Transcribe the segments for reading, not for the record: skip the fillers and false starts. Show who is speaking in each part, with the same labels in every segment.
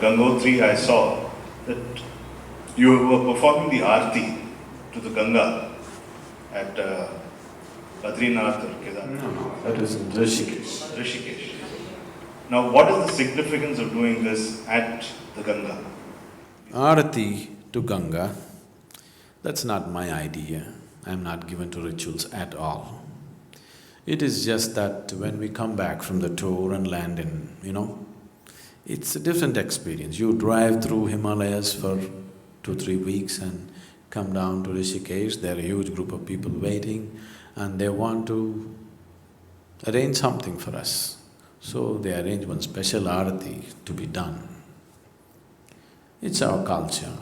Speaker 1: Gangotri, I saw that you were performing the Arati to the Ganga at Badrinath or Kedarnath.
Speaker 2: No, that is in Rishikesh.
Speaker 1: Rishikesh. Now, what is the significance of doing this at the Ganga?
Speaker 2: Arati to Ganga, that's not my idea. I'm not given to rituals at all. It is just that when we come back from the tour and land in, it's a different experience. You drive through Himalayas for 2-3 weeks and come down to Rishikesh, there are a huge group of people waiting and they want to arrange something for us. So they arrange one special Arati to be done. It's our culture.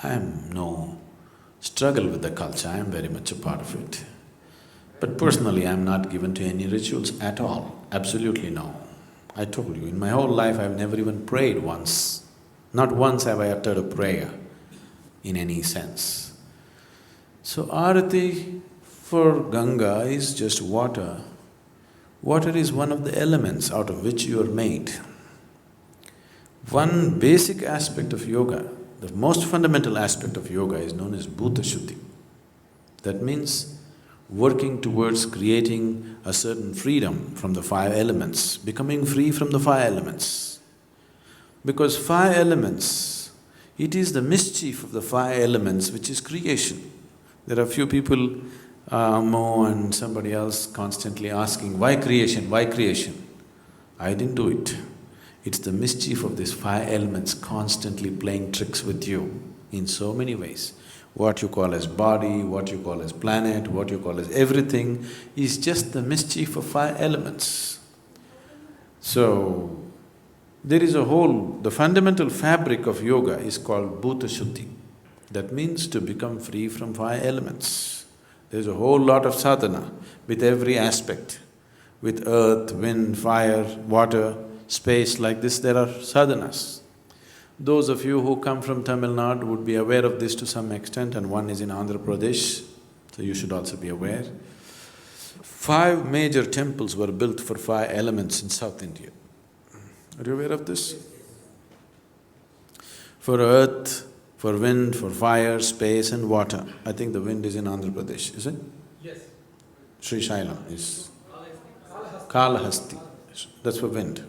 Speaker 2: I am no struggle with the culture, I am very much a part of it. But personally, I am not given to any rituals at all, absolutely no. I told you, in my whole life I've never even prayed once. Not once have I uttered a prayer in any sense. So Arati for Ganga is just water. Water is one of the elements out of which you are made. One basic aspect of yoga, the most fundamental aspect of yoga is known as Bhuta Shuddhi. That means working towards creating a certain freedom from the five elements, becoming free from the five elements. Because five elements, it is the mischief of the five elements which is creation. There are few people, Mo and somebody else constantly asking, why creation, why creation? I didn't do it. It's the mischief of these five elements constantly playing tricks with you in so many ways. What you call as body, what you call as planet, what you call as everything is just the mischief of five elements. So, there is a whole… the fundamental fabric of yoga is called Bhuta Shuddhi. That means to become free from five elements. There's a whole lot of sadhana with every aspect. With earth, wind, fire, water, space, like this there are sadhanas. Those of you who come from Tamil Nadu would be aware of this to some extent, and one is in Andhra Pradesh, so you should also be aware. 5 major temples were built for 5 elements in South India. Are you aware of this? For earth, for wind, for fire, space and water. I think the wind is in Andhra Pradesh, is it?
Speaker 3: Yes.
Speaker 2: Sri Shailam is… Kalahasti, that's for wind.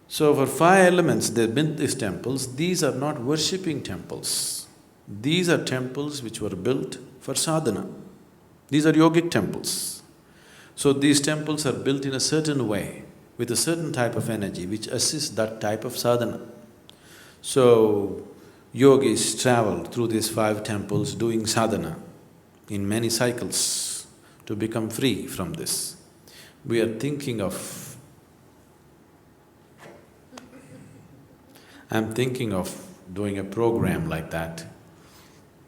Speaker 2: So for 5 elements they built these temples. These are not worshipping temples. These are temples which were built for sadhana. These are yogic temples. So these temples are built in a certain way, with a certain type of energy which assists that type of sadhana. So yogis traveled through these 5 temples doing sadhana in many cycles to become free from this. We are thinking of… I'm thinking of doing a program like that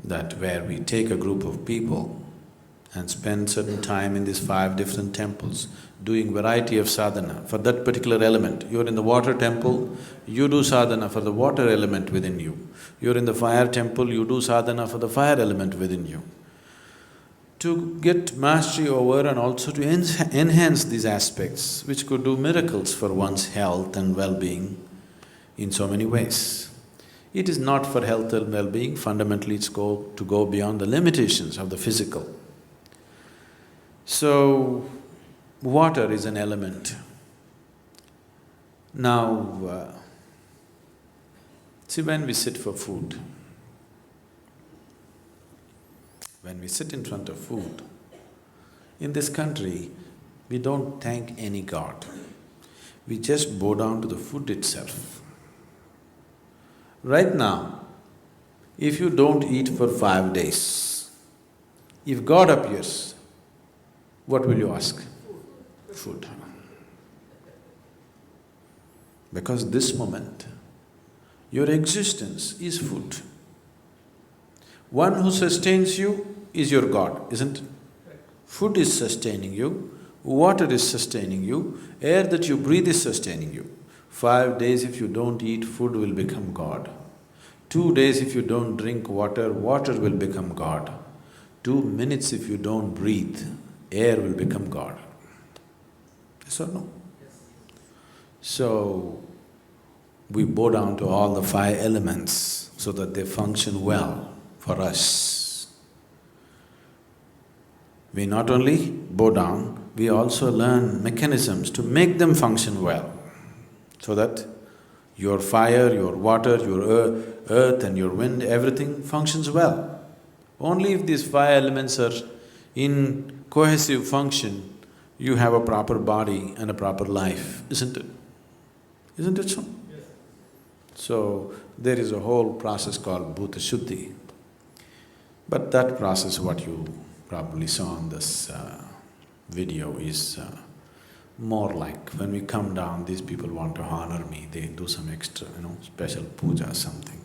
Speaker 2: where we take a group of people and spend certain time in these 5 different temples doing variety of sadhana for that particular element. You're in the water temple, you do sadhana for the water element within you. You're in the fire temple, you do sadhana for the fire element within you. To get mastery over and also to enhance these aspects which could do miracles for one's health and well-being in so many ways. It is not for health and well-being, fundamentally it's to go beyond the limitations of the physical. So, water is an element. Now, see, when we sit for food, when we sit in front of food, in this country, we don't thank any god. We just bow down to the food itself. Right now, if you don't eat for 5 days, if God appears, what will you ask? Food. Because this moment, your existence is food. One who sustains you is your God, isn't it? Food is sustaining you, water is sustaining you, air that you breathe is sustaining you. 5 days if you don't eat, food will become God. 2 days if you don't drink water, water will become God. 2 minutes if you don't breathe, air will become God. Yes or no?
Speaker 3: Yes.
Speaker 2: So, we bow down to all the five elements so that they function well for us. We not only bow down, we also learn mechanisms to make them function well, so that your fire, your water, your earth and your wind, everything functions well. Only if these five elements are in cohesive function, you have a proper body and a proper life, isn't it? Isn't it so?
Speaker 3: Yes.
Speaker 2: So, there is a whole process called Bhuta Shuddhi. But that process, what you probably saw in this video, is more like when we come down, these people want to honor me, they do some extra, special puja or something.